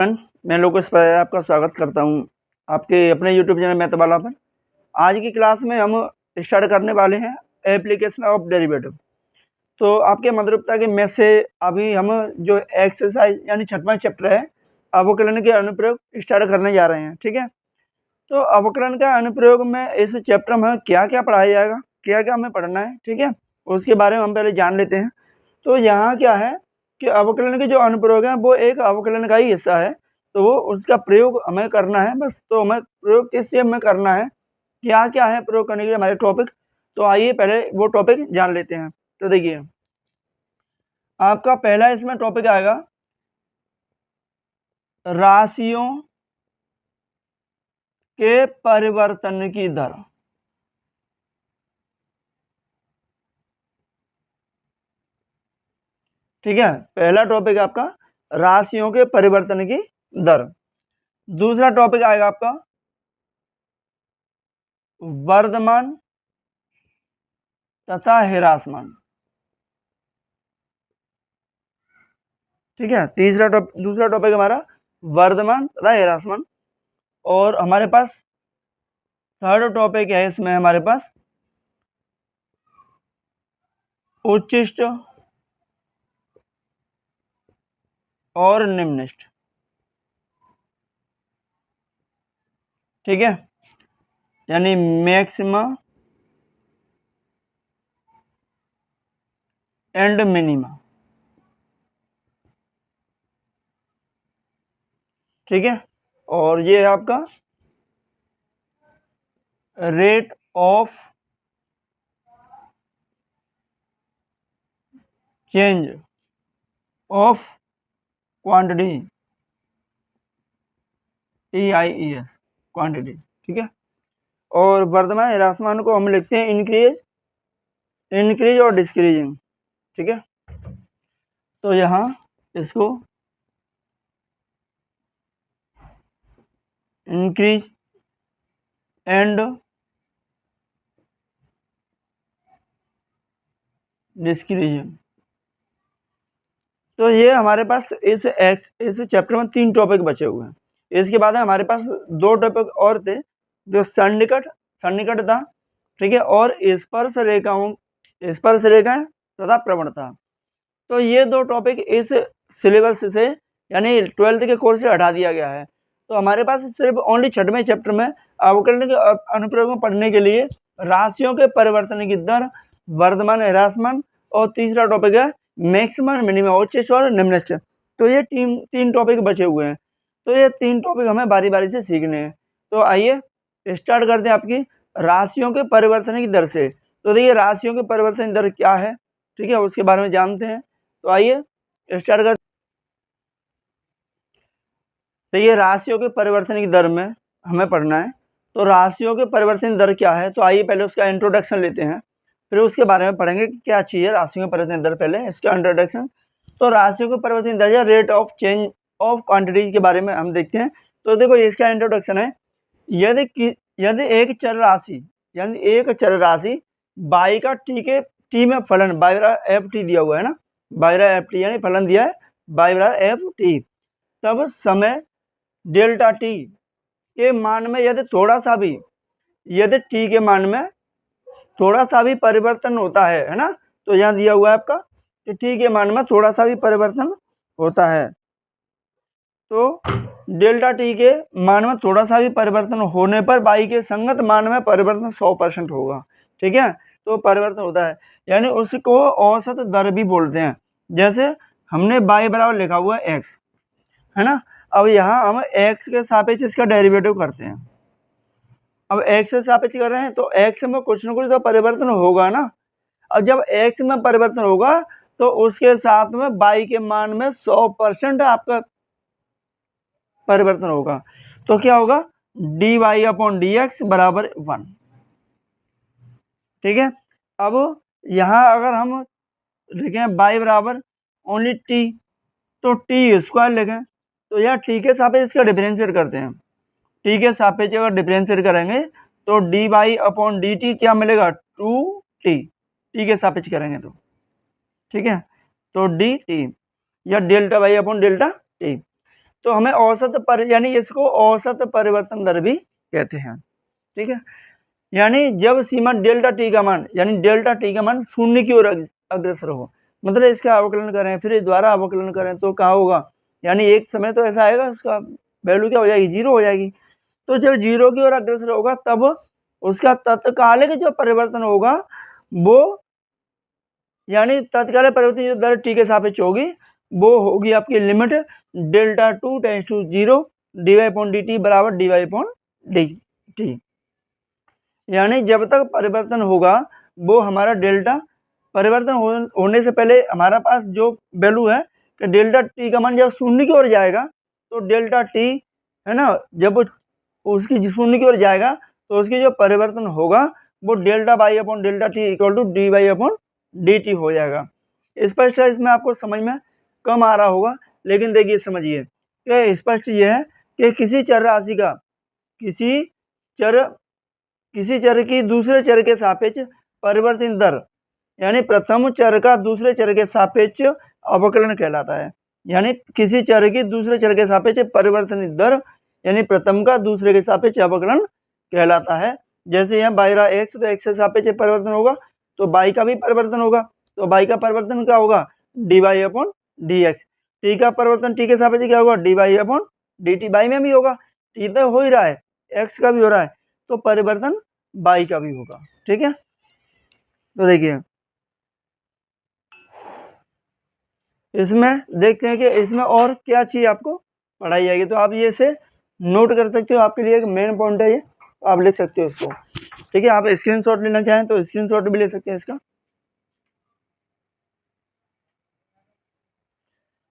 मैं लोकेश पर आपका स्वागत करता हूं आपके अपने यूट्यूब चैनल मैथवाला पर। आज की क्लास में हम स्टार्ट करने वाले हैं एप्लीकेशन ऑफ डेरिवेटिव। तो आपके मध्यरुपता के मैथ से अभी हम जो एक्सरसाइज यानी 6वां चैप्टर है अवकलन के अनुप्रयोग स्टार्ट करने जा रहे हैं। ठीक है, तो अवकलन का अनुप्रयोग में इस चैप्टर में क्या क्या पढ़ाया जाएगा, क्या क्या हमें पढ़ना है, ठीक है, उसके बारे में हम पहले जान लेते हैं। तो यहाँ क्या है कि अवकलन के जो अनुप्रयोग है वो एक अवकलन का ही हिस्सा है, तो वो उसका प्रयोग हमें करना है बस। तो हमें प्रयोग किस चीज़ में करना है, क्या क्या है प्रयोग करने के लिए हमारे टॉपिक, तो आइए पहले वो टॉपिक जान लेते हैं। तो देखिए आपका पहला इसमें टॉपिक आएगा राशियों के परिवर्तन की दर। ठीक है, पहला टॉपिक आपका राशियों के परिवर्तन की दर। दूसरा टॉपिक आएगा आपका वर्धमान तथा ह्रासमान। ठीक है, दूसरा टॉपिक हमारा वर्धमान तथा ह्रासमान। और हमारे पास थर्ड टॉपिक है इसमें हमारे पास उच्चिष्ट और निम्निष्ट। ठीक है, यानी मैक्सिमा एंड मिनिमा। ठीक है, और ये है आपका rate of change of quantity, TIES quantity. ठीक है, और वर्धमान ह्रासमान को हम लिखते हैं इंक्रीज और डिस्क्रीजिंग। ठीक है, तो यहाँ इसको इंक्रीज एंड डिस्क्रीजिंग। तो ये हमारे पास इस चैप्टर में 3 टॉपिक बचे हुए हैं। इसके बाद हमारे पास 2 टॉपिक और थे, जो सन्निकट था। ठीक है, और स्पर्श रेखाएं तथा प्रवणता। तो ये 2 टॉपिक इस सिलेबस से यानी 12th के कोर्स से हटा दिया गया है। तो हमारे पास सिर्फ ओनली 6वें चैप्टर में अवकलन के अनुप्रयोग में पढ़ने के लिए राशियों के परिवर्तन की दर, वर्धमान ह्रासमान, और तीसरा टॉपिक है मैक्सिमम मिनिमम, उच्चिष्ट और निम्निष्ट। तो ये 3 टॉपिक बचे हुए हैं। तो ये 3 टॉपिक हमें बारी बारी से सीखने हैं। तो आइए स्टार्ट करते हैं आपकी राशियों के परिवर्तन की दर से। तो देखिए राशियों के परिवर्तन की दर क्या है, ठीक है, उसके बारे में जानते हैं। तो आइए स्टार्ट करते। तो ये राशियों के परिवर्तन की दर में हमें पढ़ना है। तो राशियों के परिवर्तन दर क्या है, तो आइए पहले उसका इंट्रोडक्शन लेते हैं, फिर उसके बारे में पढ़ेंगे कि क्या चीज़ है राशियों के परिवर्तन दर। पहले इसका इंट्रोडक्शन। तो राशियों के परिवर्तन दर या rate of change of quantities के बारे में हम देखते हैं। तो देखो इसका इंट्रोडक्शन है, यदि एक चर राशि बाई का टी में फलन FT दिया हुआ है ना, FT यानी फलन दिया है FT, तब समय डेल्टा टी के मान में यदि टी के मान में थोड़ा सा भी परिवर्तन होता है ना, तो यहाँ दिया हुआ है आपका कि टी के मान में थोड़ा सा भी परिवर्तन होता है, तो डेल्टा टी के मान में थोड़ा सा भी परिवर्तन होने पर बाई के संगत मान में परिवर्तन 100% होगा। ठीक है, तो परिवर्तन होता है, यानी उसको औसत दर भी बोलते हैं। जैसे हमने बाई बराबर लिखा हुआ है x, है ना, अब यहाँ हम x के सापेक्ष इसका डेरिवेटिव करते हैं। अब x से सापेक्ष कर रहे हैं तो x में कुछ न कुछ तो परिवर्तन होगा ना। अब जब x में परिवर्तन होगा तो उसके साथ में y के मान में 100% आपका परिवर्तन होगा। तो क्या होगा, dy/dx बराबर 1। ठीक है, अब यहाँ अगर हम लिखें y बराबर ओनली t, तो t स्क्वायर लिखें, तो यह t के सापेक्ष इसका डिफरेंशिएट करते हैं। t के सापेक्ष अगर डिफरेंशिएट करेंगे तो dy/dt क्या मिलेगा, 2t, t के सापेक्ष करेंगे तो। ठीक है, तो dt या डेल्टा y/डेल्टा t। तो हमें औसत पर यानी इसको औसत परिवर्तन दर भी कहते हैं। ठीक है, यानी जब सीमा डेल्टा टी का मान यानी डेल्टा टी का मान शून्य की ओर अग्रसर हो, मतलब इसका अवकलन करें फिर द्वारा अवकलन करें तो क्या होगा, यानी एक समय तो ऐसा आएगा उसका वैल्यू क्या हो जाएगी, 0 हो जाएगी। तो जब 0 की ओर अग्रसर होगा तब उसका तत्कालिक जो परिवर्तन होगा वो यानी तत्कालिक परिवर्तन जो दर टी के सापेक्ष होगी वो होगी आपकी limit delta 2 tense to 0 dy/dt बराबर dy/dt। यानी जब तक परिवर्तन होगा वो हमारा डेल्टा परिवर्तन होने से पहले हमारा पास जो वैल्यू है कि डेल्टा टी का मान जब शून्य की ओर जाएगा तो डेल्टा टी है ना, जब उसकी शून्य की ओर जाएगा तो उसकी जो परिवर्तन होगा वो डेल्टा y/डेल्टा टी इक्वल टू dy/dt हो जाएगा। स्पष्ट है, इसमें आपको समझ में कम आ रहा होगा, लेकिन देखिए समझिए कि स्पष्ट ये है कि किसी चर राशि का किसी चर की दूसरे चर के सापेक्ष परिवर्तन दर यानी प्रथम चर का दूसरे चर के सापेक्ष अवकलन कहलाता है। यानी किसी चर की दूसरे चर के सापेक्ष परिवर्तन दर यानी प्रथम का दूसरे के सापेक्ष अवकलन कहलाता है। जैसे यहाँ बायरा x तो x के सापेक्ष परिवर्तन होगा तो y का भी परिवर्तन होगा, तो y का परिवर्तन क्या होगा dy/dx। t का परिवर्तन t के सापेक्ष क्या होगा dy/dt, y में भी होगा, t तो हो ही रहा है, x का भी हो रहा है तो परिवर्तन y का भी होगा। ठीक है, तो देखिए इसमें देखते हैं कि इसमें और क्या चीज़ आपको पढ़ाई जाएगी, तो आप ये से नोट कर सकते हो, आपके लिए एक मेन पॉइंट है ये, तो आप लिख सकते हो इसको। ठीक है, आप स्क्रीनशॉट लेना चाहें तो स्क्रीनशॉट भी ले सकते हैं इसका।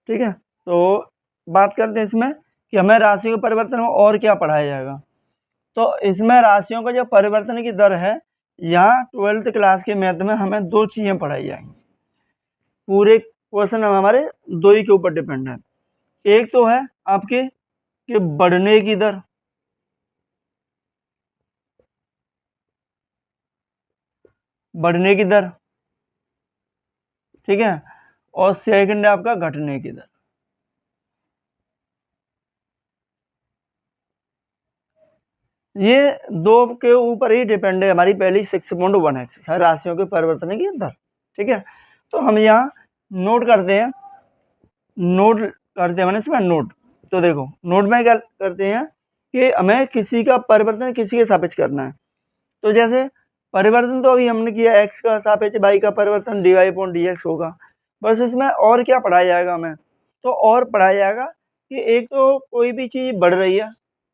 ठीक है, तो बात करते हैं इसमें कि हमें राशियों के परिवर्तन में और क्या पढ़ाया जाएगा। तो इसमें राशियों का जो परिवर्तन की दर है, यहाँ 12th क्लास के मैथ में हमें 2 चीज़ें पढ़ाई जाएंगी। पूरे क्वेश्चन हमारे 2 ही के ऊपर डिपेंड है। एक तो है आपके कि बढ़ने की दर, ठीक है, और सेकंड है आपका घटने की दर। ये 2 के ऊपर ही डिपेंड है हमारी पहली 6.1 एक्सरसाइज राशियों के परिवर्तन की दर। ठीक है, तो हम यहाँ नोट करते हैं मैंने इसमें नोट। तो देखो नोट में क्या करते हैं कि हमें किसी का परिवर्तन किसी के सापेक्ष करना है। तो जैसे परिवर्तन तो अभी हमने किया x का सापेक्ष y का परिवर्तन dy/dx होगा। बस इसमें और क्या पढ़ाया जाएगा हमें, तो और पढ़ाया जाएगा कि एक तो कोई भी चीज़ बढ़ रही है,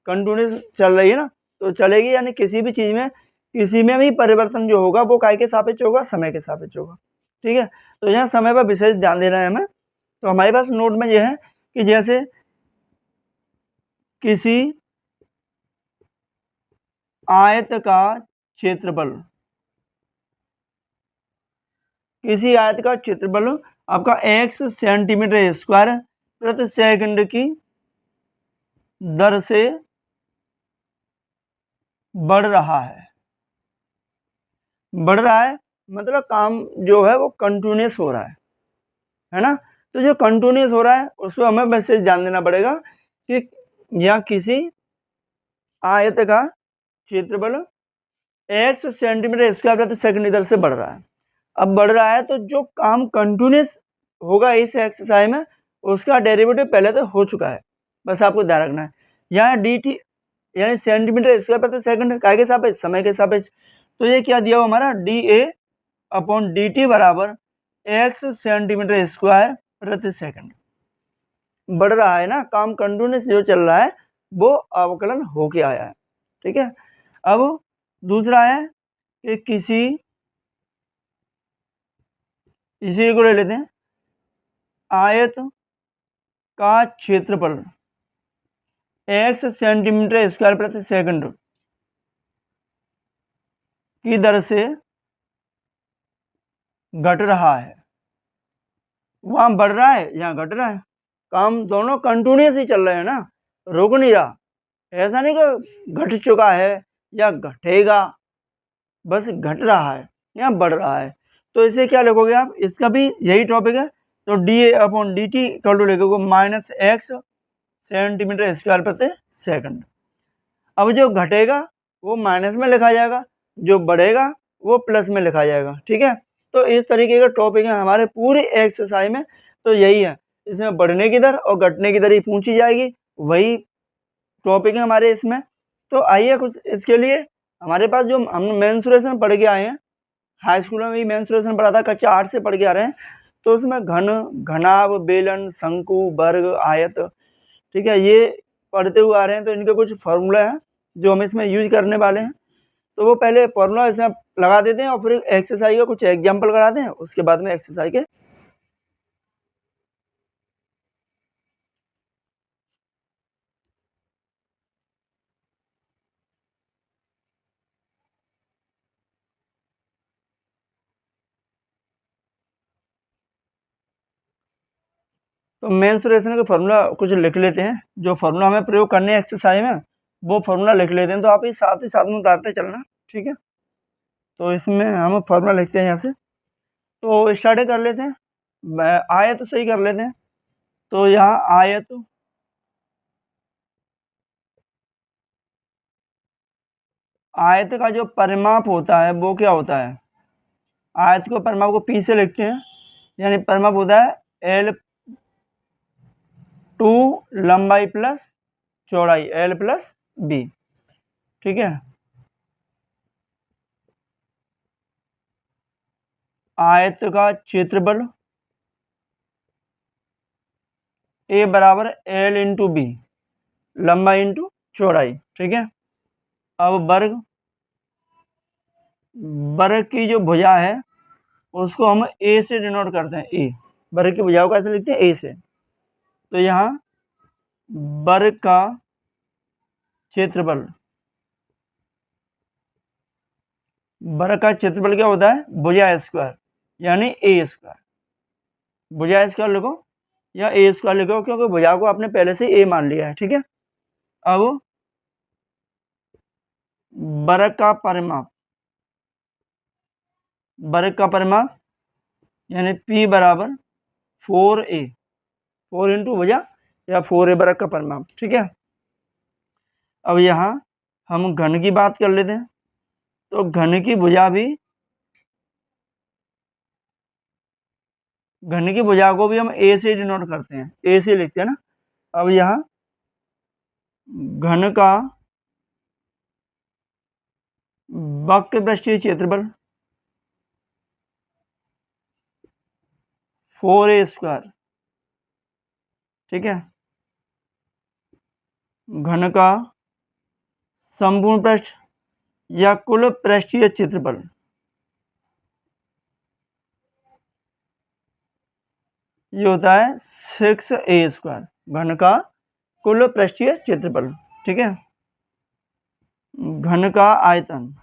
कंटिन्यूस चल रही है ना, तो चलेगी, यानी किसी भी चीज़ में किसी में भी परिवर्तन जो होगा वो काय के सापेक्ष होगा, समय के सापेक्ष होगा। ठीक है, तो यहाँ समय पर विशेष ध्यान देना है हमें। तो हमारे पास नोट में यह है कि जैसे किसी आयत का क्षेत्रफल आपका x सेंटीमीटर स्क्वायर प्रति सेकंड की दर से बढ़ रहा है मतलब काम जो है वो कंटिन्यूस हो रहा है ना। तो जो कंटिन्यूस हो रहा है उसको हमें वैसे ध्यान देना पड़ेगा कि यहाँ किसी आयत का क्षेत्रफल x सेंटीमीटर स्क्वायर प्रति सेकंड दर से बढ़ रहा है। अब बढ़ रहा है तो जो काम कंटिन्यूस होगा इस एक्सरसाइज में उसका डेरिवेटिव पहले तो हो चुका है, बस आपको ध्यान रखना है। यहाँ dt यानी सेंटीमीटर स्क्वायर प्रति सेकंड काय के सापेक्ष, समय के सापेक्ष। तो ये क्या दिया हुआ हमारा dA/dt बराबर x सेंटीमीटर स्क्वायर प्रति सेकंड। बढ़ रहा है ना, काम कंटिन्यूस जो चल रहा है वो अवकलन होके आया है। ठीक है, अब दूसरा है कि इसी को ले लेते हैं, आयत का क्षेत्रफल x सेंटीमीटर स्क्वायर प्रति सेकंड की दर से घट रहा है। वहाँ बढ़ रहा है, यहाँ घट रहा है, काम दोनों कंटिन्यूस ही चल रहे हैं ना, रुक नहीं रहा। ऐसा नहीं कि घट चुका है या घटेगा, बस घट रहा है, यहाँ बढ़ रहा है। तो इसे क्या लिखोगे आप, इसका भी यही टॉपिक है। तो dA/dt इक्वल टू लिखोगे -x सेंटीमीटर स्क्वायर प्रति सेकंड। अब जो घटेगा वो माइनस में लिखा जाएगा, जो बढ़ेगा वो प्लस में लिखा जाएगा। ठीक है, तो इस तरीके का टॉपिक है हमारे पूरे एक्सरसाइज में। तो यही है, इसमें बढ़ने की दर और घटने की दर ही पूछी जाएगी, वही टॉपिक है हमारे इसमें। तो आइए कुछ इसके लिए हमारे पास जो हम मेंसुरेशन पढ़ के आए हैं, हाई स्कूल में भी मेंसुरेशन पढ़ा था, कक्षा 8 से पढ़ के आ रहे हैं। तो उसमें घन, घनाभ, बेलन, शंकु, वर्ग, आयत, ठीक है, ये पढ़ते हुए आ रहे हैं। तो इनके कुछ फॉर्मूला हैं जो हम इसमें यूज करने वाले हैं। तो वो पहले फॉर्मूला इसमें लगा देते हैं और फिर एक्सरसाइज का कुछ एग्जाम्पल कराते हैं, उसके बाद में एक्सरसाइज के तो मेंसुरेशन का फॉर्मूला कुछ लिख लेते हैं। जो फॉर्मूला हमें प्रयोग करने हैं एक्सरसाइज में, वो फॉर्मूला लिख लेते हैं। तो आप ही साथ में उतारते चलना, ठीक है। तो इसमें हम फॉर्मूला लिखते हैं यहाँ से। तो स्टार्ट कर लेते हैं, आयत तो सही कर लेते हैं। तो यहाँ आयत का जो परिमाप होता है वो क्या होता है, आयत को परिमाप को पी से लिखते हैं, यानी परिमाप होता है L2 लंबाई प्लस चौड़ाई L प्लस बी। ठीक है, आयत का क्षेत्रफल A बराबर L इंटू बी, लंबाई इंटू चौड़ाई। ठीक है, अब वर्ग, वर्ग की जो भुजा है उसको हम A से डिनोट करते हैं। A, वर्ग की भुजा को कैसे लिखते हैं, A से। तो यहाँ वर्ग का क्षेत्रफल, वर्ग का क्षेत्रफल क्या होता है, भुजा स्क्वायर, यानी A स्क्वायर। भुजा स्क्वायर लिखो या A स्क्वायर लिखो, क्योंकि भुजा को आपने पहले से A मान लिया है। ठीक है, अब वर्ग का परिमाप, वर्ग का परिमाप यानी P बराबर 4A, 4 इंटू भुजा या 4A वर्ग का परिमाप। ठीक है, अब यहाँ हम घन की बात कर लेते हैं। तो घन की भुजा भी, घन की भुजा को भी हम A से डिनोट करते हैं, A से लिखते हैं ना। अब यहाँ घन का वक्र पृष्ठीय क्षेत्रफल 4A स्क्वायर। ठीक है, घन का संपूर्ण पृष्ठ या कुल पृष्ठीय क्षेत्रफल, ये होता है 6A स्क्वायर, घन का कुल पृष्ठीय क्षेत्रफल। ठीक है, घन का आयतन,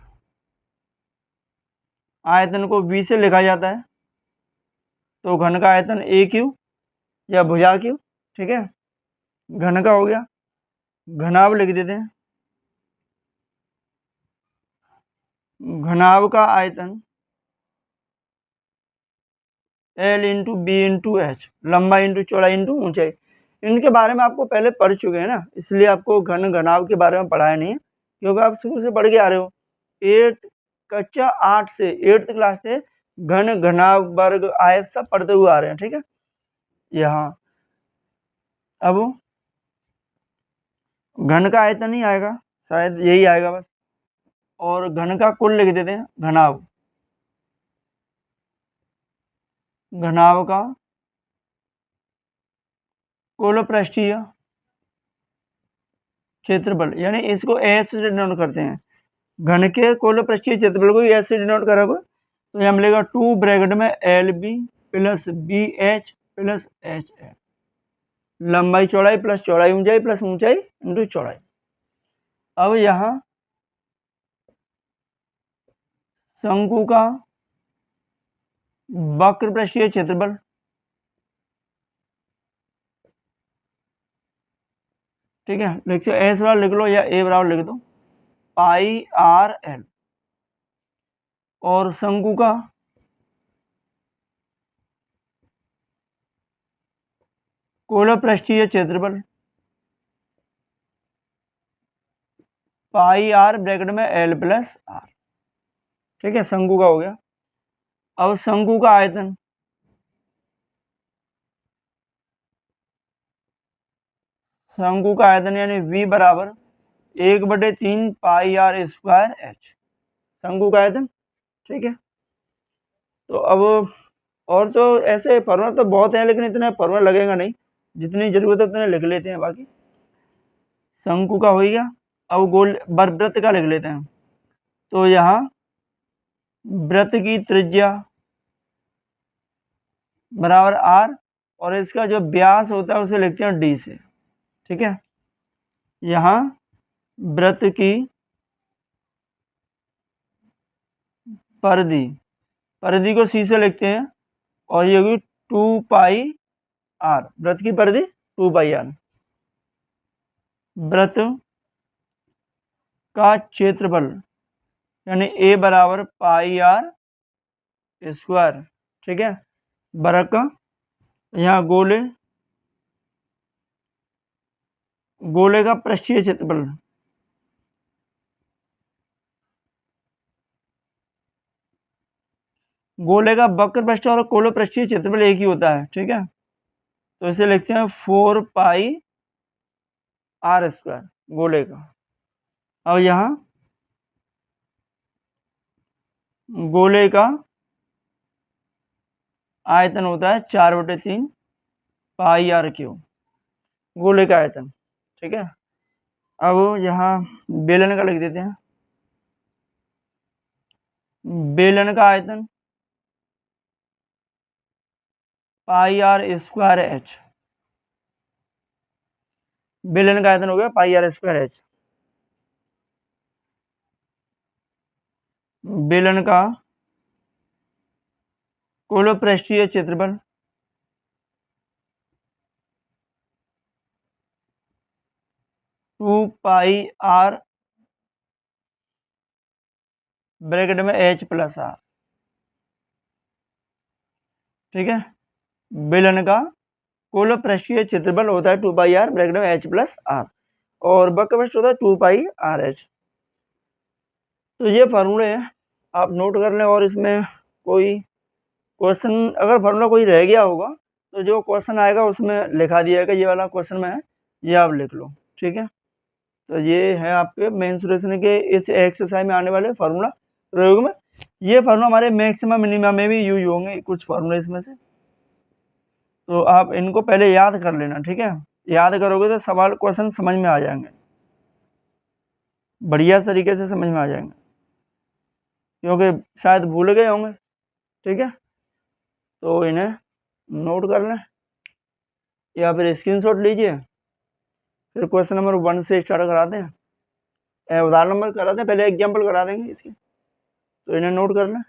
आयतन को V से लिखा जाता है। तो घन का आयतन A क्यू या भुजा क्यू। ठीक है, घन का हो गया, घनाभ लिख देते हैं, घनाभ का आयतन L into B into H, लंबाई इंटू चौड़ाई इंटू ऊंचाई। इनके बारे में आपको पहले पढ़ चुके हैं ना, इसलिए आपको घन घनाभ के बारे में पढ़ाया नहीं है, क्योंकि आप शुरू से पढ़ के आ रहे हो। 8 कक्षा 8 से 8th क्लास से घन घनाभ वर्ग आयत सब पढ़ते हुए आ रहे हैं। ठीक है, यहाँ अब घन का आयतन ही आएगा, शायद यही आएगा बस, और घन का कुल लिख देते हैं, घनाभ, घनाभ का कुल पृष्ठीय क्षेत्रफल, यानी इसको एस से डिनोट करते हैं। घन के कुल पृष्ठीय क्षेत्रफल को एस से डिनोट करोगे तो यह मिलेगा 2 ब्रैकेट में LB plus BH plus HH, लंबाई चौड़ाई प्लस चौड़ाई ऊंचाई प्लस ऊंचाई इंटू चौड़ाई। अब यहाँ शंकु का वक्र पृष्ठीय क्षेत्रफल, ठीक है, लिख सो एस बराबर लिख लो या A बराबर लिख दो, πRL। और शंकु का कुल पृष्ठीय क्षेत्रफल पाई आर ब्रैकेट में एल प्लस आर। ठीक है, शंकु का हो गया। अब शंकु का आयतन, शंकु का आयतन यानी V बराबर 1/3 पाई आर स्क्वायर एच, शंकु का आयतन। ठीक है, तो अब और तो ऐसे फॉर्मूला तो बहुत हैं, लेकिन इतना फॉर्मूला लगेगा नहीं, जितनी जरूरत है उतने लिख लेते हैं। बाकी शंकु का हो गया। अब गोल वृत्त का लिख लेते हैं। तो यहाँ वृत्त की त्रिज्या बराबर आर, और इसका जो व्यास होता है उसे लिखते हैं डी से। ठीक है, यहाँ वृत्त की परिधि, परिधि को सी से लिखते हैं, और ये होगी 2 पाई आर, वृत्त की परिधि 2 पाई आर। वृत्त का क्षेत्रफल यानी ए बराबर पाई आर स्क्वायर। ठीक है, वर्ग का। यहाँ गोले, गोले का पृष्ठीय क्षेत्रफल, गोले का वक्र पृष्ठ और कोलो पृष्ठीय क्षेत्रफल एक ही होता है। ठीक है, तो इसे लिखते हैं 4 पाई आर स्क्वायर गोले का। अब यहाँ गोले का आयतन होता है 4/3 पाई आर क्यूब, गोले का आयतन। ठीक है, अब यहाँ बेलन का लिख देते हैं। बेलन का आयतन पाई आर स्क्वायर एच, बेलन का आयतन हो गया पाई आर स्क्वायर एच। बेलन का कुल पृष्ठीय क्षेत्रफल टू पाई आर ब्रैकेट में एच प्लस आर। ठीक है, बेलन का कुल पृष्ठीय क्षेत्रफल होता है 2 पाई आर ब्रैकेट में एच प्लस आर, और वक्र पृष्ठ होता है 2 पाई आर एच। तो ये फार्मूले हैं, आप नोट कर लें। और इसमें कोई क्वेश्चन अगर फार्मूला कोई रह गया होगा तो जो क्वेश्चन आएगा उसमें लिखा दिया है, ये वाला क्वेश्चन में है, ये आप लिख लो। ठीक है, तो ये है आपके मेंसुरेशन के इस एक्सरसाइज में आने वाले फार्मूला प्रयोग में। ये फार्मूला हमारे मैक्सिमम मिनिमम में भी यूज होंगे कुछ फार्मूले इसमें से, तो आप इनको पहले याद कर लेना। ठीक है, याद करोगे तो सवाल क्वेश्चन समझ में आ जाएंगे, बढ़िया तरीके से समझ में आ जाएंगे, क्योंकि शायद भूल गए होंगे। ठीक है, तो इन्हें नोट कर लें या फिर स्क्रीनशॉट लीजिए। फिर क्वेश्चन नंबर 1 से स्टार्ट कराते हैं, उदाहरण नंबर कराते हैं, पहले एग्जाम्पल करा देंगे इसके, तो इन्हें नोट कर लें।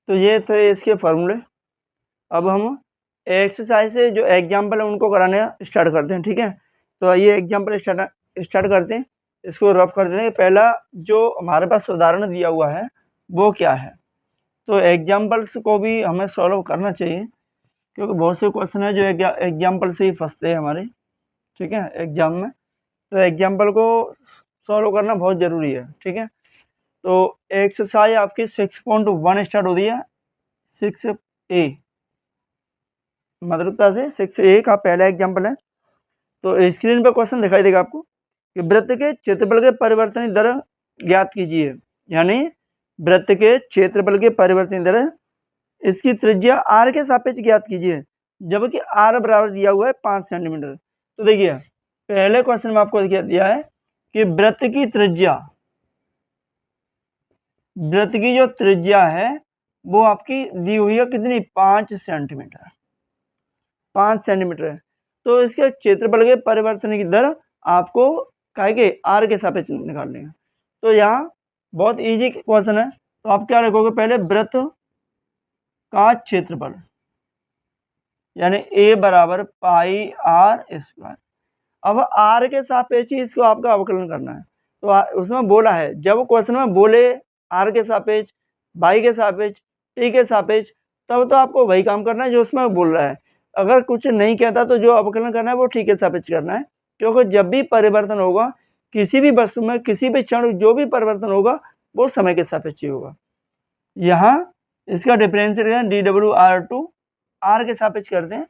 तो ये थे इसके फार्मूले। अब हम एक्सरसाइज से जो एग्जाम्पल है उनको कराने स्टार्ट करते हैं। ठीक है, तो ये एग्जाम्पल स्टार्ट करते हैं, इसको रफ कर देते हैं। पहला जो हमारे पास उदाहरण दिया हुआ है वो क्या है, तो एग्जाम्पल्स को भी हमें सॉल्व करना चाहिए, क्योंकि बहुत से क्वेश्चन है जो एग्जाम्पल से ही फंसते हैं हमारे। ठीक है, एग्जाम में, तो एग्जाम्पल को सॉल्व करना बहुत ज़रूरी है। ठीक है, तो एक्सरसाइज आपकी 6.1 स्टार्ट होती है, 6A, मतलब से 6A का पहला एग्जाम्पल है। तो स्क्रीन पर क्वेश्चन दिखाई देगा आपको कि वृत्त के क्षेत्रफल के परिवर्तनीय दर ज्ञात कीजिए, यानी वृत्त के क्षेत्रफल के परिवर्तनीय दर, इसकी त्रिज्या r के सापेक्ष ज्ञात कीजिए, जबकि r बराबर दिया हुआ है 5 सेंटीमीटर। तो देखिए पहले क्वेश्चन में आपको दिया है कि वृत्त की त्रिज्या, वृत्त की जो त्रिज्या है वो आपकी दी हुई है कितनी, 5 सेंटीमीटर, 5 सेंटीमीटर है। तो इसके क्षेत्रफल के परिवर्तन की दर आपको कहेंगे r के सापेक्ष निकालनी है। तो यहाँ बहुत इजी क्वेश्चन है, तो आप क्या लिखोगे, पहले वृत्त का क्षेत्रफल यानी a बराबर पाई आर स्क्वायर। अब r के सापेक्ष इसको आपका अवकलन करना है, तो उसमें बोला है, जब क्वेश्चन में बोले r के सापेक्ष, y के सापेक्ष, टी के सापेक्ष, तब तो आपको वही काम करना है जो उसमें बोल रहा है। अगर कुछ नहीं कहता तो जो अवकलन करना है वो टी के सापेक्ष करना है, क्योंकि जब भी परिवर्तन होगा किसी भी वस्तु में, किसी भी क्षण जो भी परिवर्तन होगा वो समय के सापेक्ष ही होगा। यहाँ इसका differentiate D W R to R के सापेक्ष करते हैं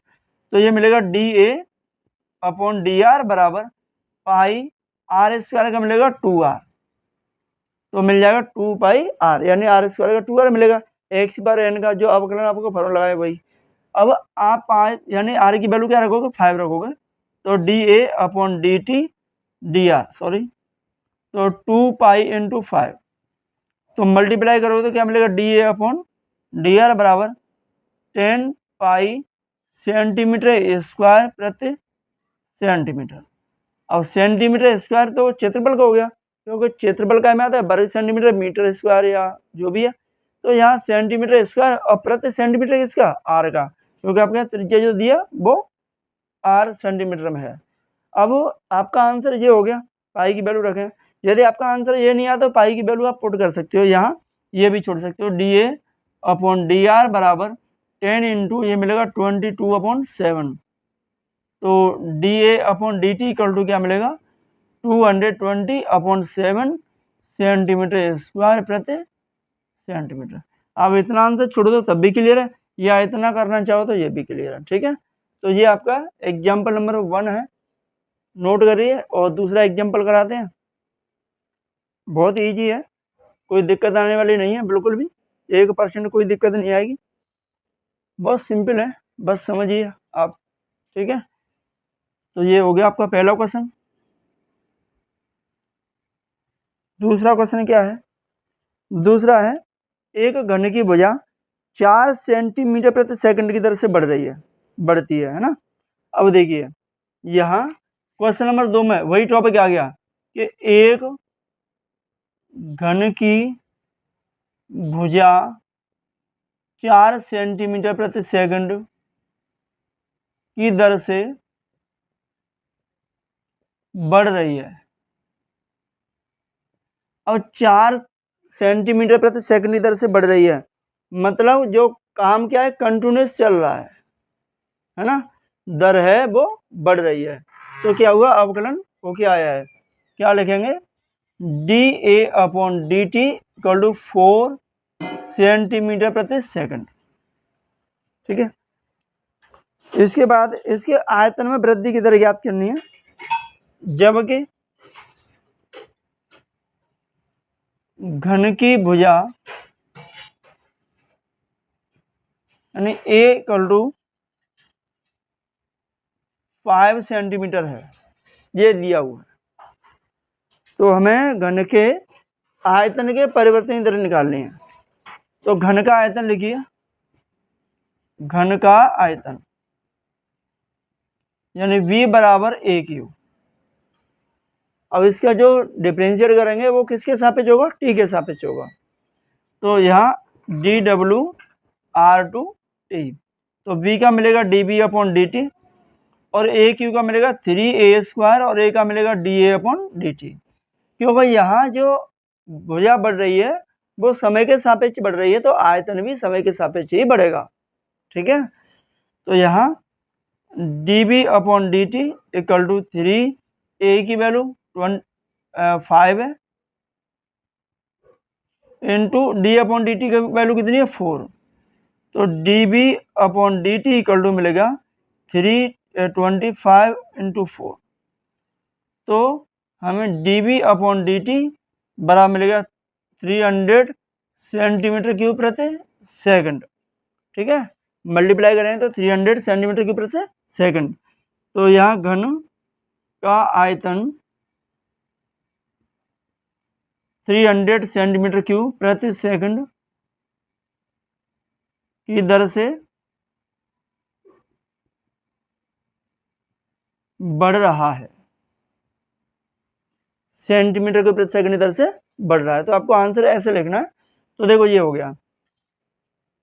तो ये मिलेगा D A upon D R बराबर पाई आर स्क्वायर का मिलेगा 2r, तो मिल जाएगा 2 पाई आर, यानी आर स्क्वायर का 2r मिलेगा। एक्स बार एन का जो अवकलन आपको फॉर्मूला लगाया वही। अब आप पाई यानी आर की वैल्यू क्या रखोगे, 5 रखोगे, तो D A upon D T D R sorry, तो 2 पाई इंटू 5, तो मल्टीप्लाई करोगे तो क्या मिलेगा, D A upon D R बराबर 10 पाई सेंटीमीटर स्क्वायर प्रति सेंटीमीटर। अब सेंटीमीटर स्क्वायर तो क्षेत्रफल का हो गया, क्योंकि क्षेत्रफल का में आता है वर्ग सेंटीमीटर, मीटर स्क्वायर या जो भी है, तो यहाँ सेंटीमीटर स्क्वायर और प्रति सेंटीमीटर किसका, आर का, क्योंकि आपके यहाँ त्रिज्या जो दिया वो आर सेंटीमीटर में है। अब आपका आंसर ये हो गया, पाई की वैल्यू रखें। यदि आपका आंसर ये नहीं आता तो पाई की वैल्यू आप पुट कर सकते हो, यहाँ ये भी छोड़ सकते हो, D A upon D R बराबर 10 इंटू ये मिलेगा 22/7, तो D A upon D T equal to क्या मिलेगा 220/7 सेंटीमीटर स्क्वायर प्रति सेंटीमीटर। आप इतना आंसर छोड़ दो तब भी क्लियर है, या इतना करना चाहो तो ये भी क्लियर है, ठीक है। तो ये आपका एग्जाम्पल नंबर 1 है, नोट करिए। और दूसरा एग्जाम्पल कराते हैं, बहुत ईजी है, कोई दिक्कत आने वाली नहीं है बिल्कुल भी, 1% कोई दिक्कत नहीं आएगी, बहुत सिंपल है, बस समझिए आप, ठीक है। तो ये हो गया आपका पहला क्वेश्चन। दूसरा क्वेश्चन क्या है, दूसरा है एक घन की भुजा 4 सेंटीमीटर प्रति सेकंड की दर से बढ़ती है ना। अब देखिए यहाँ क्वेश्चन नंबर 2 में वही टॉपिक आ गया कि एक घन की भुजा 4 सेंटीमीटर प्रति सेकंड की दर से बढ़ रही है। अब 4 सेंटीमीटर प्रति सेकंड की दर से बढ़ रही है, मतलब जो काम क्या है, कंटिन्यूस चल रहा है ना, दर है वो बढ़ रही है, तो क्या हुआ, अवकलन हो क्या आया है, क्या लिखेंगे, D A upon D T equal to 4 centimetre प्रति सेकंड, ठीक है। इसके बाद इसके आयतन में वृद्धि की दर ज्ञात करनी है, जबकि घन की भुजा यानी ए इक्वल टू 5 सेंटीमीटर है, ये दिया हुआ है, तो हमें घन के आयतन के परिवर्तन की दर निकालनी है। तो घन का आयतन लिखिए, घन का आयतन यानी V बराबर ए क्यू। अब इसका जो डिफरेंशिएट करेंगे वो किसके सापेक्ष होगा, टी के सापेक्ष होगा, तो यहाँ D W R to T, तो V का मिलेगा D B upon D T, और ए क्यू का मिलेगा 3a स्क्वायर, और ए का मिलेगा D A upon D T, क्योंकि यहाँ जो भुजा बढ़ रही है वो समय के सापेक्ष बढ़ रही है, तो आयतन भी समय के सापेक्ष ही बढ़ेगा, ठीक है। तो यहाँ D B upon D T equal to 3, A की वैल्यू 5 है, into D upon D T की वैल्यू कितनी है 4, तो D B upon D T equal to मिलेगा 325 इंटू 4, तो हमें D B upon D T बराबर मिलेगा 300 सेंटीमीटर क्यूब प्रति सेकंड, ठीक है। मल्टीप्लाई करें तो 300 सेंटीमीटर क्यूब प्रति सेकंड, तो यहाँ घन का आयतन 300 सेंटीमीटर क्यूब प्रति सेकंड की दर से बढ़ रहा है, सेंटीमीटर क्यूब प्रति सेकंड की दर से बढ़ रहा है, तो आपको आंसर ऐसे लिखना है। तो देखो ये हो गया,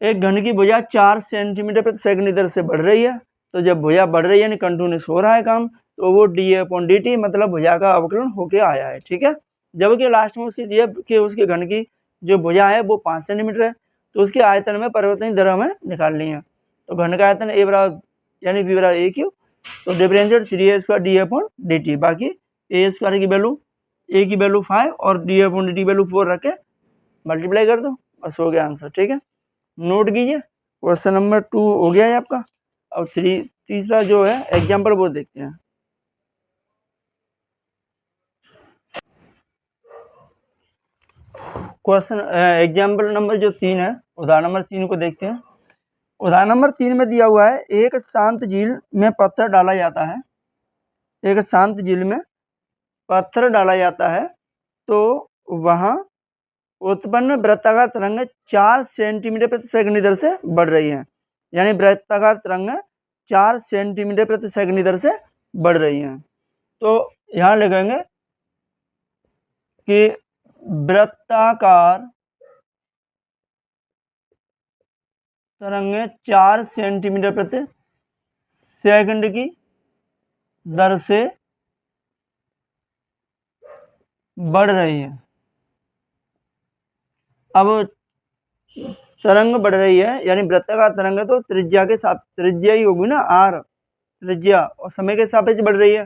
एक घन की भुजा 4 सेंटीमीटर प्रति सेकंड की दर से बढ़ रही है, तो जब भुजा बढ़ रही है यानी कंटिन्यूस हो रहा है काम, तो वो D A upon D T मतलब भुजा का अवकलन होके आया है, ठीक है। जबकि लास्ट में उसकी दिया कि उसके घन की जो भुजा है वो 5 सेंटीमीटर है, तो उसके आयतन में परिवर्तन की दर हमें निकालनी है। तो घन का आयतन ए बराबर यानी बी बराबर ए क्यू, तो डिफरेंशिएट 3a² डी/dt, बाकी a² की वैल्यू ए की वैल्यू 5 और d/dt वैल्यू 4 रख के मल्टीप्लाई कर दो, बस हो गया आंसर। ठीक है, नोट कीजिए। क्वेश्चन नंबर 2 हो गया है आपका। अब तीसरा जो है एग्जाम्पल वो देखते हैं। क्वेश्चन एग्जाम्पल नंबर जो 3 है, उदाहरण नंबर 3 को देखते हैं। उदाहरण नंबर 3 में दिया हुआ है, एक शांत झील में पत्थर डाला जाता है। एक शांत झील में पत्थर डाला जाता है तो वहाँ उत्पन्न वृत्ताकार तरंग 4 सेंटीमीटर प्रति सेकंड की दर से बढ़ रही है। यानी वृत्ताकार तरंग 4 सेंटीमीटर प्रति सेकंड की दर से बढ़ रही है। तो यहाँ लिखेंगे कि वृत्ताकार तरंगें 4 सेंटीमीटर प्रति सेकंड की दर से बढ़ रही है। अब तरंग बढ़ रही है यानी वृत्ताकार तरंग है तो त्रिज्या के साथ त्रिज्या ही होगी ना, आर त्रिज्या, और समय के सापेक्ष बढ़ रही है।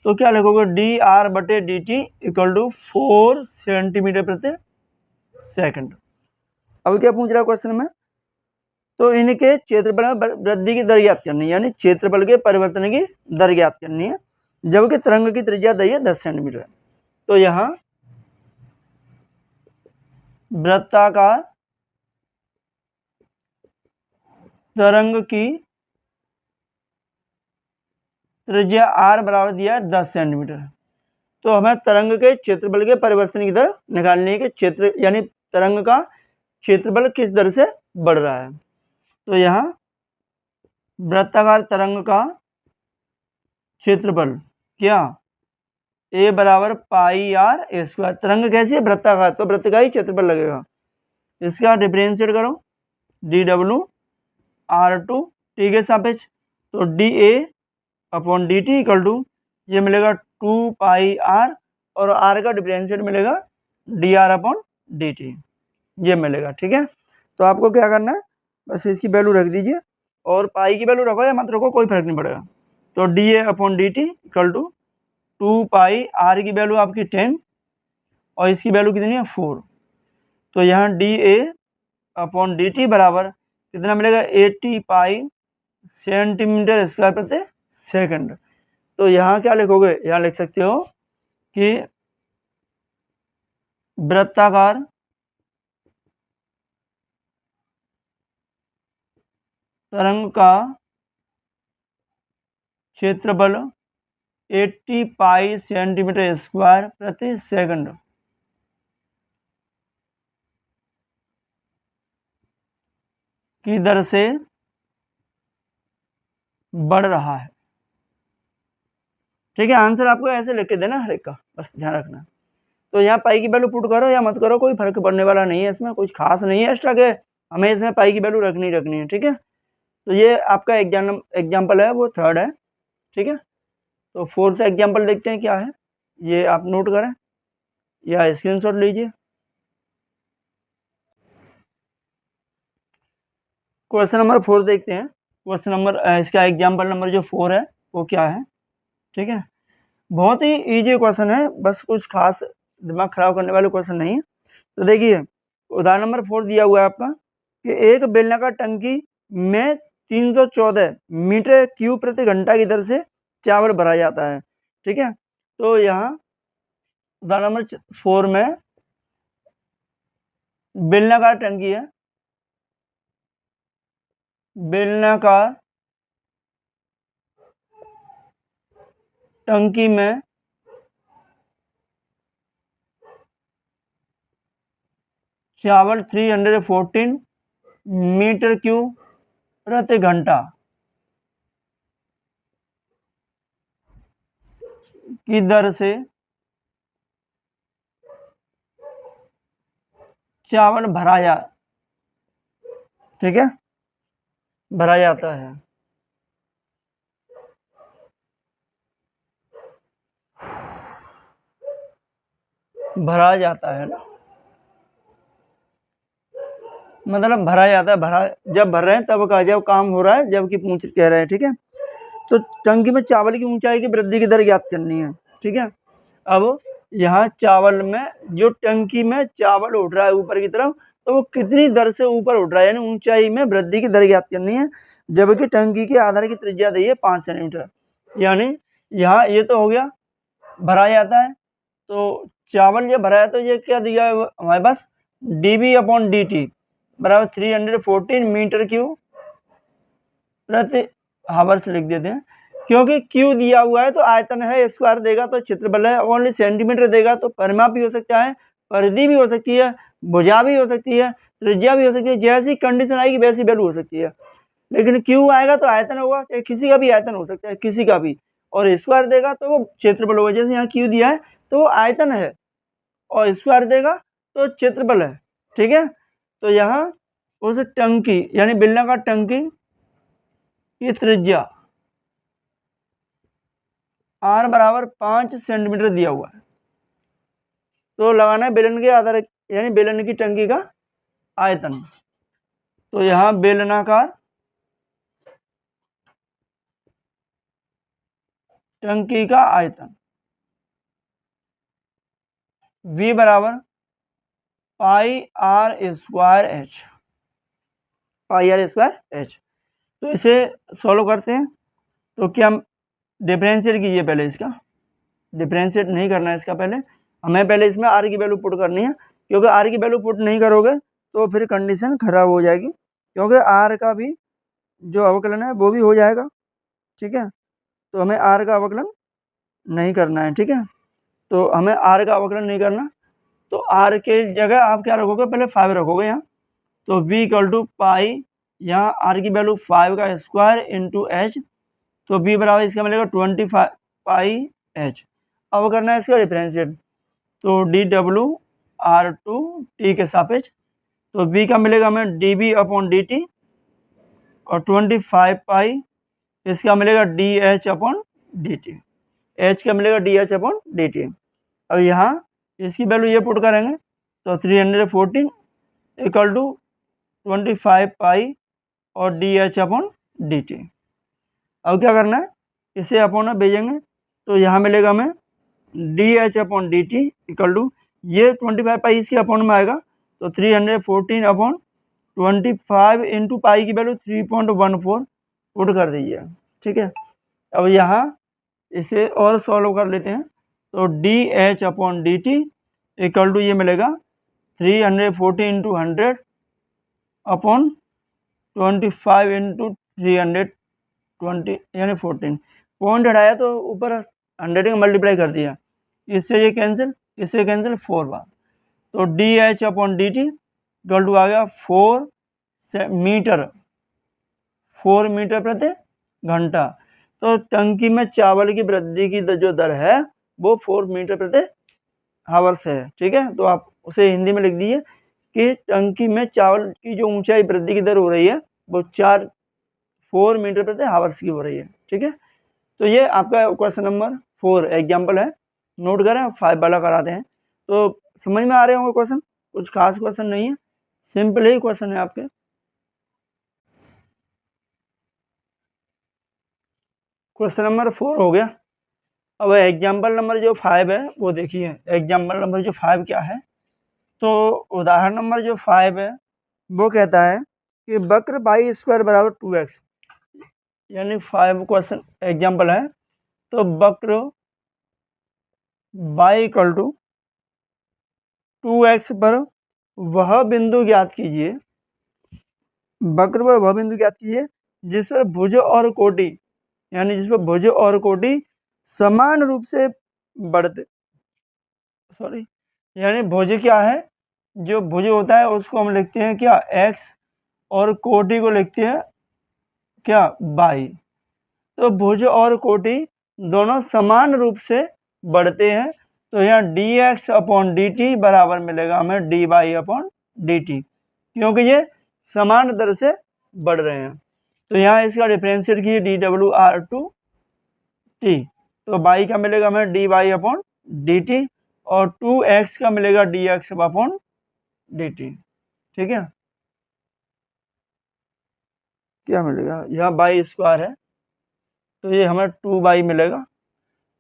तो क्या लिखोगे, dr/dt = 4 सेंटीमीटर प्रति सेकंड। अब क्या पूछ रहा है क्वेश्चन में, तो इनके क्षेत्रफल में वृद्धि की दर ज्ञात करनी है, यानी क्षेत्रफल के परिवर्तन की दर ज्ञात करनी है, जबकि तरंग की त्रिज्या दी है 10 सेंटीमीटर। तो यहाँ वृत्ताकार तरंग की त्रिज्या r बराबर दिया है 10 सेंटीमीटर। तो हमें तरंग के क्षेत्रफल के परिवर्तन की दर निकालनी है कि क्षेत्र यानी तरंग का क्षेत्रफल किस दर से बढ़ रहा है। तो यहाँ वृत्ताकार तरंग का क्षेत्रफल क्या, a बराबर πr² तरंग कैसी है, वृत्ताकार, तो वृत्त का ही क्षेत्रफल लगेगा। इसका डिफरेंशिएट करो dw/r2 t के सापेक्ष, तो dA/dt = ये मिलेगा 2πr और r का डिफरेंशिएट मिलेगा dr/dt, ये मिलेगा। ठीक है, तो आपको क्या करना है, बस इसकी वैल्यू रख दीजिए और पाई की वैल्यू रखो या मत रखो कोई फर्क नहीं पड़ेगा। तो dA/dt = 2πr की वैल्यू आपकी 10 और इसकी वैल्यू कितनी है 4। तो यहाँ dA/dt बराबर कितना मिलेगा 80 पाई सेंटीमीटर स्क्वायर प्रति सेकंड। तो यहाँ क्या लिखोगे, यहाँ लिख सकते हो कि वृत्ताकार तरंग का क्षेत्रफल 80 पाई सेंटीमीटर स्क्वायर प्रति सेकंड की दर से बढ़ रहा है। ठीक है, आंसर आपको ऐसे लिख के देना हर एक का, बस ध्यान रखना। तो यहाँ पाई की वैल्यू पुट करो या मत करो कोई फर्क पड़ने वाला नहीं है, इसमें कुछ खास नहीं है एक्स्ट्रा के, हमें इसमें पाई की वैल्यू रखनी है। ठीक है, तो ये आपका एग्जाम्पल है वो 3rd है। ठीक है, तो 4th एग्जाम्पल देखते हैं क्या है, ये आप नोट करें या स्क्रीनशॉट लीजिए। क्वेश्चन नंबर 4 देखते हैं। क्वेश्चन नंबर इसका एग्जाम्पल नंबर जो 4 है वो क्या है। ठीक है, बहुत ही इजी क्वेश्चन है, बस कुछ खास दिमाग खराब करने वाले क्वेश्चन नहीं है। तो देखिए उदाहरण नंबर 4 दिया हुआ है आपका कि एक बेलनाकार टंकी में 314 मीटर क्यूब प्रति घंटा की दर से चावल भरा जाता है। ठीक है, तो यहाँ उदाहरण नंबर 4 में बेलनाकार टंकी है, बेलनाकार टंकी में चावल 314 मीटर क्यूब प्रति घंटा की दर से चावल भरा जाता है। भरा जाता है ना, मतलब भरा जाता है, भरा जब भर रहे हैं तब का, जब काम हो रहा है, जबकि पूछ कह रहे हैं, ठीक है। तो टंकी में चावल की ऊंचाई की वृद्धि की दर ज्ञात करनी है, ठीक है। अब यहाँ चावल में, जो टंकी में चावल उठ रहा है ऊपर की तरफ, तो वो कितनी दर से ऊपर उठ रहा है, यानी ऊंचाई में वृद्धि की दर ज्ञात करनी है, जबकि टंकी के आधार की त्रिज्या दी है 5 सेंटीमीटर। यानी यहाँ ये तो हो गया, भरा जाता है, तो चावल ये भरा है, तो ये क्या दिया है हमारे पास, dB/dt बराबर 314 मीटर क्यूब प्रति हावर्स लिख देते हैं, क्योंकि क्यू दिया हुआ है तो आयतन है, स्क्वायर देगा तो क्षेत्रफल है, ओनली सेंटीमीटर देगा तो परिमाप भी हो सकता है, परिधि भी हो सकती है, भुजा भी हो सकती है, त्रिज्या भी हो सकती है, जैसी कंडीशन आएगी वैसी वैल्यू हो सकती है। लेकिन क्यू आएगा तो आयतन होगा, किसी का भी आयतन हो सकता है, किसी का भी, और स्क्वायर देगा तो वो क्षेत्रफल होगा। जैसे यहाँ क्यू दिया है तो वो आयतन है, और स्क्वायर देगा तो क्षेत्रफल है, ठीक है। तो यहाँ उस टंकी यानी बेलनाकार टंकी की त्रिज्या r बराबर 5 सेंटीमीटर दिया हुआ है, तो लगाना है बेलन के आधार, यानी बेलन की टंकी का आयतन। तो यहाँ बेलनाकार टंकी का आयतन V बराबर πr²h, πr²h। तो इसे सॉल्व करते हैं, तो क्या डिफरेंशिएट कीजिए, पहले इसका डिफरेंशिएट नहीं करना है, इसका पहले हमें पहले इसमें r की वैल्यू पुट करनी है, क्योंकि r की वैल्यू पुट नहीं करोगे तो फिर कंडीशन खराब हो जाएगी, क्योंकि r का भी जो अवकलन है वो भी हो जाएगा, ठीक है। तो हमें r का अवकलन नहीं करना है, ठीक है। तो हमें r का अवकलन नहीं करना, तो r के जगह आप क्या रखोगे, पहले 5 रखोगे यहाँ, तो v इक्वल टू पाई, यहाँ r की वैल्यू 5 का स्क्वायर इंटू h, तो v बराबर इसका मिलेगा 25 पाई h। अब करना है इसका डिफरेंशिएट, तो dw/t के सापेक्ष, तो v का मिलेगा हमें dB/dt, और 25 पाई इसका मिलेगा dH/dt, h का मिलेगा dH/dt। अब यहाँ इसकी वैल्यू ये पुट करेंगे, तो 314 इक्वल टू 25 पाई और dH/dt। अब क्या करना है, इसे अपॉन में भेजेंगे, तो यहाँ मिलेगा हमें dH/dt इक्वल टू, ये 25 पाई इसके अपॉन में आएगा, तो 314/25 इंटू पाई की वैल्यू 3.14 पुट कर दीजिए, ठीक है। अब यहाँ इसे और सॉल्व कर लेते हैं, तो dH/dt इक्वल टू ये मिलेगा 314 इंटू 100 अपॉन 25 इंटू 320, यानी 14 पॉइंट हटाया तो ऊपर 100 का मल्टीप्लाई कर दिया, इससे ये कैंसिल, इससे कैंसिल 4 बार, तो dH/dt इक्वल टू आ गया 4 मीटर प्रति घंटा। तो टंकी में चावल की वृद्धि की जो दर है वो 4 मीटर प्रति हावर्स है, ठीक है। तो आप उसे हिंदी में लिख दीजिए कि टंकी में चावल की जो ऊंचाई वृद्धि की दर हो रही है वो 4 मीटर प्रति हावर्स की हो रही है, ठीक है। तो ये आपका क्वेश्चन नंबर 4 एग्जाम्पल है, नोट करें, 5 वाला कराते हैं। तो समझ में आ रहे होंगे क्वेश्चन, कुछ खास क्वेश्चन नहीं है, सिंपल ही क्वेश्चन है आपके। क्वेश्चन नंबर 4 हो गया। अब एग्जाम्पल नंबर जो 5 है वो देखिए, एग्जाम्पल नंबर जो 5 क्या है, तो उदाहरण नंबर जो 5 है वो कहता है कि वक्र बाई स्क्वायर बराबर 2x, यानी 5 क्वेश्चन एग्जाम्पल है, तो वक्र बाई इक्वल टू 2x पर वह बिंदु ज्ञात कीजिए, वक्र पर वह बिंदु ज्ञात कीजिए जिस पर भुज और कोटि, यानी जिस पर भुज और कोटि समान रूप से बढ़ते, सॉरी, यानी भुज क्या है, जो भुज होता है उसको हम लिखते हैं क्या, x, और कोटि को लिखते हैं क्या, y। तो भुज और कोटि दोनों समान रूप से बढ़ते हैं, तो यहाँ dx/dt बराबर मिलेगा हमें dy/dt, क्योंकि ये समान दर से बढ़ रहे हैं। तो यहाँ इसका डिफरेंशिएट कीजिए dw/t, तो y का मिलेगा हमें dy/dt, और 2x का मिलेगा dx/dt, ठीक है। क्या मिलेगा, यहाँ बाई स्क्वायर है तो ये हमें 2 मिलेगा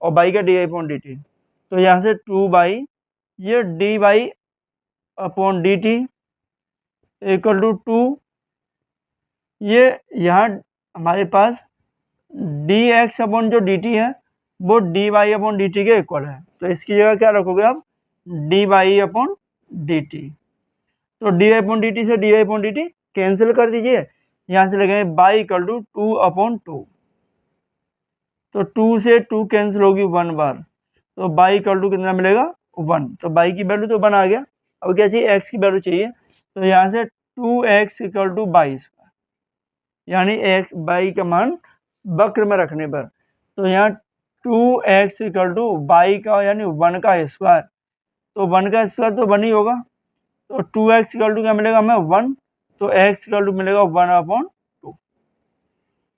और बाई का d Y upon D t, तो यहाँ से 2 ये d Y upon D T equal to 2, ये यहाँ हमारे पास डी एक्स अपॉन जो डी टी है वो d Y upon D t के इक्वल है, तो इसकी जगह क्या रखोगे आप, d Y upon D t, तो D Y upon D t से d Y upon D t cancel कर दीजिए, यहाँ से लगेंगे बाई इक्वल टू 2/2, तो 2 से 2 कैंसिल होगी 1 बार, तो बाई इक्वल टू कितना मिलेगा 1, तो बाई की वैल्यू तो 1 आ गया, अब क्या चाहिए, एक्स की वैल्यू चाहिए, तो यहाँ से 2x इक्वल टू 22, यानी एक्स बाई का मान वक्र में रखने पर, तो यहाँ 2x इक्वल टू बाई का यानी 1 का स्क्वायर, तो 1 का स्क्वायर तो 1 ही होगा, तो 2x इक्वल टू क्या मिलेगा हमें 1, तो x इक्वल टू मिलेगा 1/2,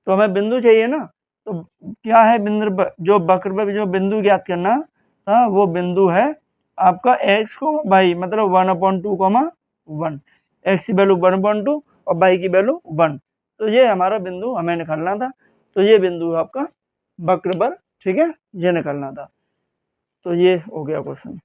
तो हमें बिंदु चाहिए ना, तो क्या है बिंदु, जो वक्र पर जो बिंदु ज्ञात करना था वो बिंदु है आपका x को बाई, मतलब 1/2, 1, x की वैल्यू 1/2 और बाई की वैल्यू 1, तो ये हमारा बिंदु हमें निकालना था, तो ये बिंदु आपका वक्र पर, ठीक है, ये निकालना था, तो ये हो गया क्वेश्चन।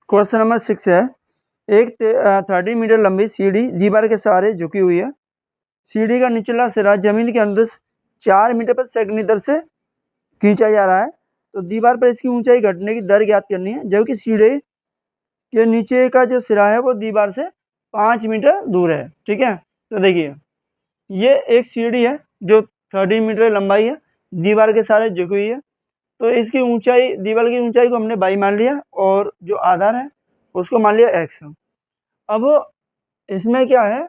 क्वेश्चन नंबर 6 है, एक 30 मीटर लंबी सीढ़ी दीवार के सहारे झुकी हुई है, सीढ़ी का निचला सिरा जमीन के अनुदिश 4 मीटर प्रति सेकंड दर से खींचा जा रहा है, तो दीवार पर इसकी ऊंचाई घटने की दर ज्ञात करनी है, जबकि सीढ़ी के नीचे का जो सिरा है वो दीवार से 5 मीटर दूर है, ठीक है, तो देखिए ये एक सीढ़ी है जो 30 मीटर लंबाई है, दीवार के सहारे झुकी हुई है, तो इसकी ऊंचाई, दीवार की ऊंचाई को हमने बाई मान लिया और जो आधार है उसको मान लिया एक्स। अब इसमें क्या है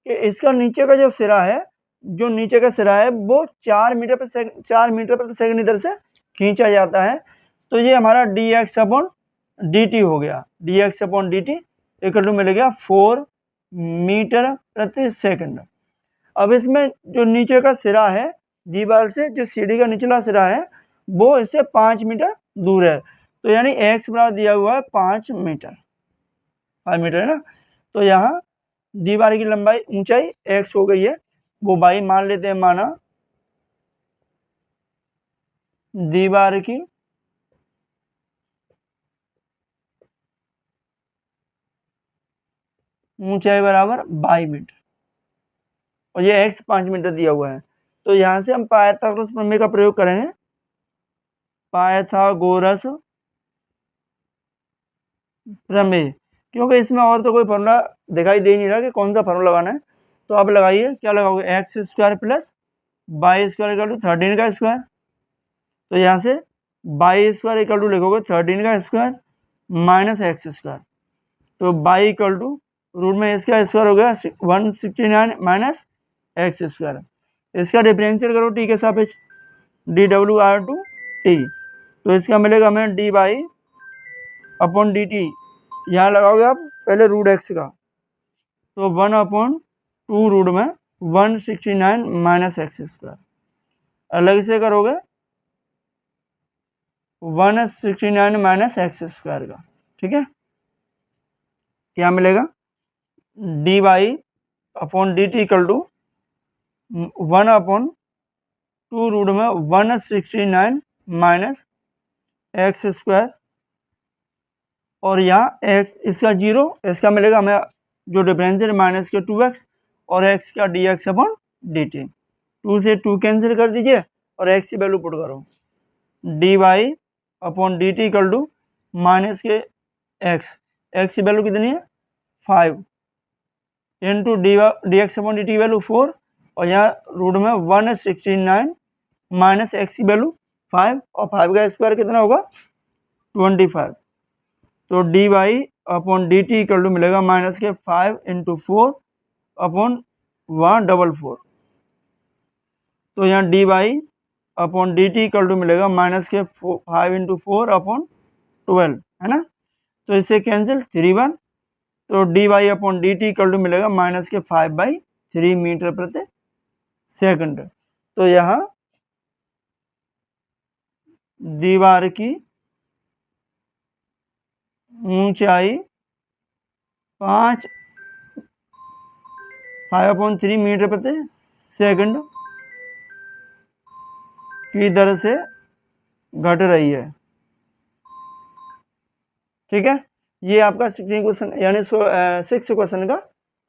कि इसका नीचे का जो सिरा है, जो नीचे का सिरा है वो 4 मीटर प्रति सेकंड दर से खींचा जाता है, तो ये हमारा d x upon D t हो गया, d x upon D T equal to मिल गया 4 मीटर प्रति सेकंड। अब इसमें जो नीचे का सिरा है दीवार से, जो सीढ़ी का निचला सिरा है वो इससे 5 मीटर दूर है, तो यानी एक्स बराबर दिया हुआ है 5 मीटर, 5 मीटर है ना, तो यहाँ दीवार की लंबाई ऊंचाई एक्स हो गई है, वो बाई मान लेते हैं, माना दीवार की ऊंचाई बराबर 22 मीटर और ये एक्स 5 मीटर दिया हुआ है, तो यहाँ से हम पाइथागोरस प्रमेय का प्रयोग करेंगे, पाइथागोरस प्रमेय, क्योंकि इसमें और तो कोई फॉर्मूला दिखाई दे नहीं रहा कि कौन सा फॉर्मूला लगाना है, तो आप लगाइए, क्या लगाओगे, X square plus Y square equal to 13 का स्क्वायर, तो यहाँ से बाई स्क्वायर इक्वल टू लिखोगे 13 का स्क्वायर माइनस एक्स स्क्वायर, तो बाई इक्वल टू रूट में इसका स्क्वायर हो गया 169 माइनस एक्स स्क्वायर, इसका डिफरेंशिएट करो टी के सापेक्ष, D W R to T, तो इसका मिलेगा हमें D Y upon D T, यहाँ लगाओगे आप पहले रूट एक्स का, तो 1/2 रूट में 169 माइनस एक्स स्क्वायर, अलग से करोगे 169 माइनस एक्स स्क्वायर का, ठीक है, क्या मिलेगा, D Y upon D T equal to 1/2 root में 169 माइनस एक्स स्क्वायर, और यहाँ x इसका 0, इसका मिलेगा हमें जो डिफरेंशियल माइनस के 2x और x का D x upon D T, 2 से 2 कैंसिल कर दीजिए और x की वैल्यू पुट करो, D Y upon D T equal to minus के x की वैल्यू कितनी है 5 into D x upon D T value 4 और यहाँ रूट में 169 माइनस एक्स की वैल्यू 5 और 5 का स्क्वायर कितना होगा 25, तो D Y upon D T equal to मिलेगा माइनस के 5 इंटू 4 अपॉन 144, तो यहाँ D Y upon D T equal to मिलेगा माइनस के 5 इंटू 4 अपॉन 12, है ना, तो इससे कैंसिल 3/1, तो D Y upon D T equal to मिलेगा माइनस के 5/3 मीटर प्रति सेकंड। तो यहाँ दीवार की ऊंचाई 5/3 मीटर प्रति सेकंड की दर से घट रही है। ठीक है, ये आपका 16 क्वेश्चन यानी 6 क्वेश्चन का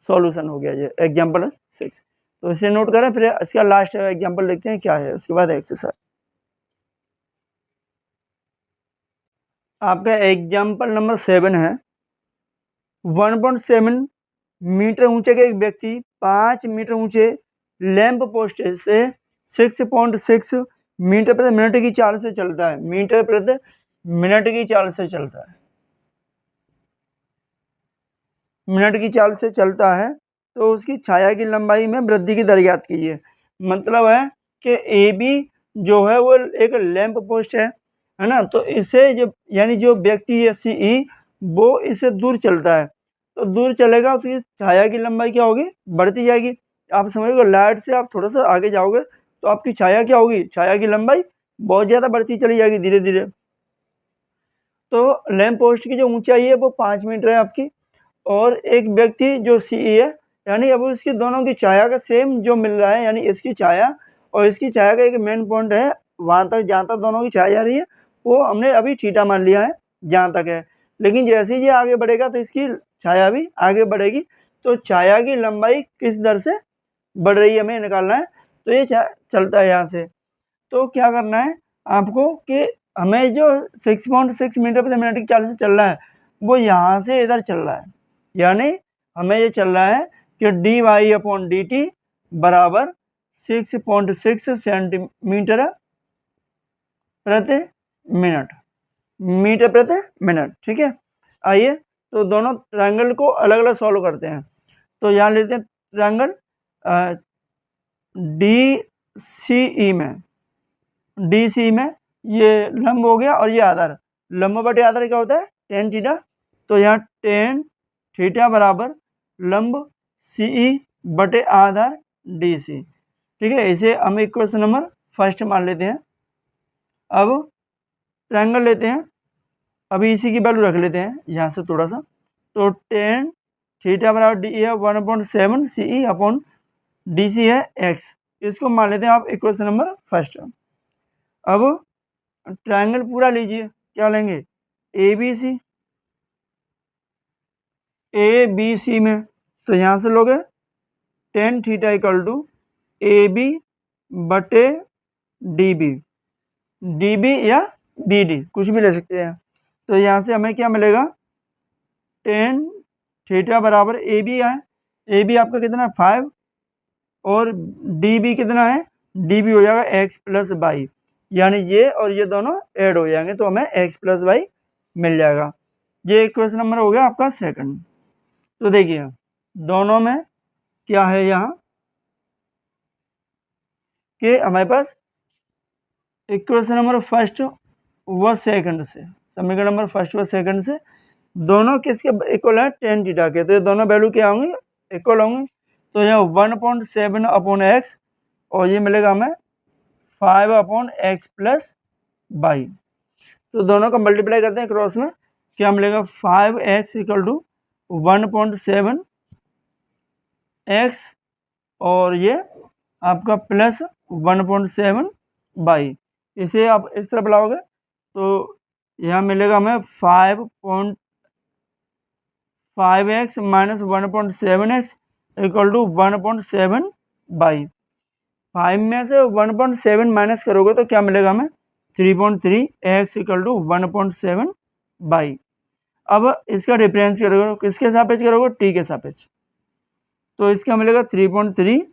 सॉल्यूशन हो गया, ये एग्जाम्पल 6। तो इसे नोट करें, फिर इसका लास्ट एग्जाम्पल देखते हैं क्या है, उसके बाद एक्सरसाइज। आपका एग्जाम्पल नंबर 7 है। 1.7 मीटर ऊंचे के एक व्यक्ति 5 मीटर ऊंचे लैंप पोस्ट से 6.6 मीटर प्रति मिनट की चाल से चलता है। मीटर प्रति मिनट की चाल से चलता है, मिनट की चाल से चलता है। तो उसकी छाया की लंबाई में वृद्धि की दर ज्ञात कीजिए। मतलब है कि ए बी जो है वो एक लैंप पोस्ट है ना। तो इससे जो यानी जो व्यक्ति है सी ई वो इससे दूर चलता है, तो दूर चलेगा तो ये छाया की लंबाई क्या होगी, बढ़ती जाएगी। आप समझोगे लाइट से आप थोड़ा सा आगे जाओगे तो आपकी छाया क्या होगी, छाया की लंबाई बहुत ज़्यादा बढ़ती चली जाएगी धीरे धीरे। तो लैंप पोस्ट की जो ऊंचाई है वो 5 मीटर है आपकी, और एक व्यक्ति जो सी ई है यानी अब इसकी दोनों की छाया का सेम जो मिल रहा है, यानी इसकी छाया और इसकी छाया का एक मेन पॉइंट है, वहाँ तक जहाँ तक दोनों की छाया जा रही है वो हमने अभी थीटा मान लिया है जहाँ तक है। लेकिन जैसे ही ये आगे बढ़ेगा तो इसकी छाया भी आगे बढ़ेगी। तो छाया की लंबाई किस दर से बढ़ रही है हमें निकालना है। तो ये चलता है यहाँ से। तो क्या करना है आपको कि हमें जो 6.6 मीटर प्रति मिनट की चाल से चल रहा है वो यहाँ से इधर चल रहा है, यानी हमें ये चल रहा है कि dy/dt बराबर 6.6 सेंटीमीटर प्रति मिनट, मीटर प्रति मिनट। ठीक है, आइए तो दोनों ट्रायंगल को अलग अलग सॉल्व करते हैं। तो यहाँ लेते हैं ट्रायंगल DCE में, DC में ये लंब हो गया और ये आधार। लंब बटे आधार क्या होता है, tan थीटा। तो यहाँ tan थीटा बराबर लंब CE बटे आधार DC। ठीक है, इसे हम इक्वेशन नंबर फर्स्ट मान लेते हैं। अब ट्रायंगल लेते हैं, अभी इसी की वैल्यू रख लेते हैं यहाँ से थोड़ा सा। तो tan थीटा बराबर डी है 1/7 CE अपॉन DC है x, इसको मान लेते हैं आप इक्वेशन नंबर फर्स्ट। अब ट्रायंगल पूरा लीजिए, क्या लेंगे ABC में। तो यहाँ से लोगे tan theta equal to AB बटे DB या BD कुछ भी ले सकते हैं। तो यहाँ से हमें क्या मिलेगा, tan थीटा बराबर AB है, AB आपका कितना है 5, और DB कितना है, DB हो जाएगा x प्लस वाई, यानी ये और ये दोनों ऐड हो जाएंगे तो हमें x प्लस वाई मिल जाएगा। ये क्वेश्चन नंबर हो गया आपका सेकंड। तो देखिए दोनों में क्या है यहाँ कि हमारे पास इक्वेशन नंबर फर्स्ट व सेकंड से, समीकरण नंबर फर्स्ट व सेकंड से दोनों किसके इक्वल है, tan थीटा के। तो ये दोनों वैल्यू क्या होंगे, इक्वल होंगे। तो यहाँ 1/7 अपॉन एक्स और ये मिलेगा हमें 5/x प्लस वाई। तो दोनों का मल्टीप्लाई करते हैं क्रॉस में, क्या मिलेगा 5x इक्वल टू 1/7 x और ये आपका प्लस 1/7 वाई। इसे आप इस तरफ लाओगे तो यहाँ मिलेगा हमें 5x minus 1/7x equal to 1/7 Y. 5 में से 1/7 माइनस करोगे तो क्या मिलेगा हमें 3.3 x इक्वल टू 1/7 वाई। अब इसका डिफरेंस करोगे किसके सापेक्ष करोगे, t के सापेक्ष। तो इसका मिलेगा 3.3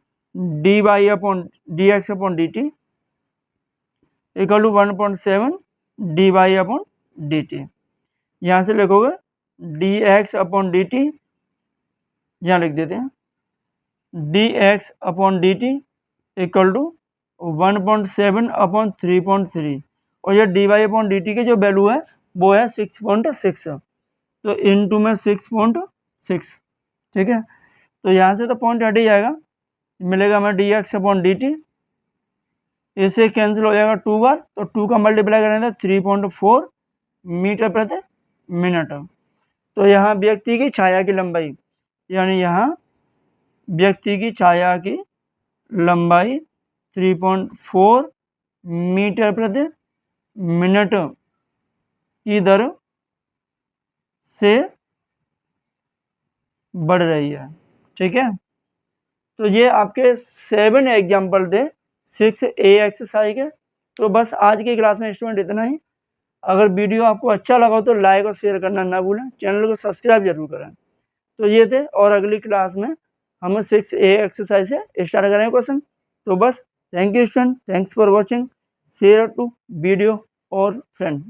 dy/dx/dt इक्वल टू 1/7 dy/dt। यहाँ से लिखोगे dx/dt, यहाँ लिख देते हैं dx/dt इक्वल टू 1/7/3.3 और ये dy/dt की जो वैल्यू है वो है 6.6, तो इनटू में 6.6। ठीक है, तो यहाँ से तो पॉइंट हट ही जाएगा, मिलेगा हमें dx/dt, इसे कैंसिल हो जाएगा 2 बार, तो 2 का मल्टीप्लाई करेंगे 3.4 मीटर प्रति मिनट। तो यहाँ व्यक्ति की छाया की लंबाई, यानी यहाँ व्यक्ति की छाया की लंबाई 3.4 मीटर प्रति मिनट की दर से बढ़ रही है। ठीक है, तो ये आपके 7 एग्जाम्पल थे 6A एक्सरसाइज के। तो बस आज की क्लास में स्टूडेंट इतना ही। अगर वीडियो आपको अच्छा लगा तो लाइक और शेयर करना ना भूलें, चैनल को सब्सक्राइब जरूर करें। तो ये थे, और अगली क्लास में हम 6A एक्सरसाइज से स्टार्ट करेंगे क्वेश्चन। तो बस thank you student, thanks for watching, share to video और फ्रेंड।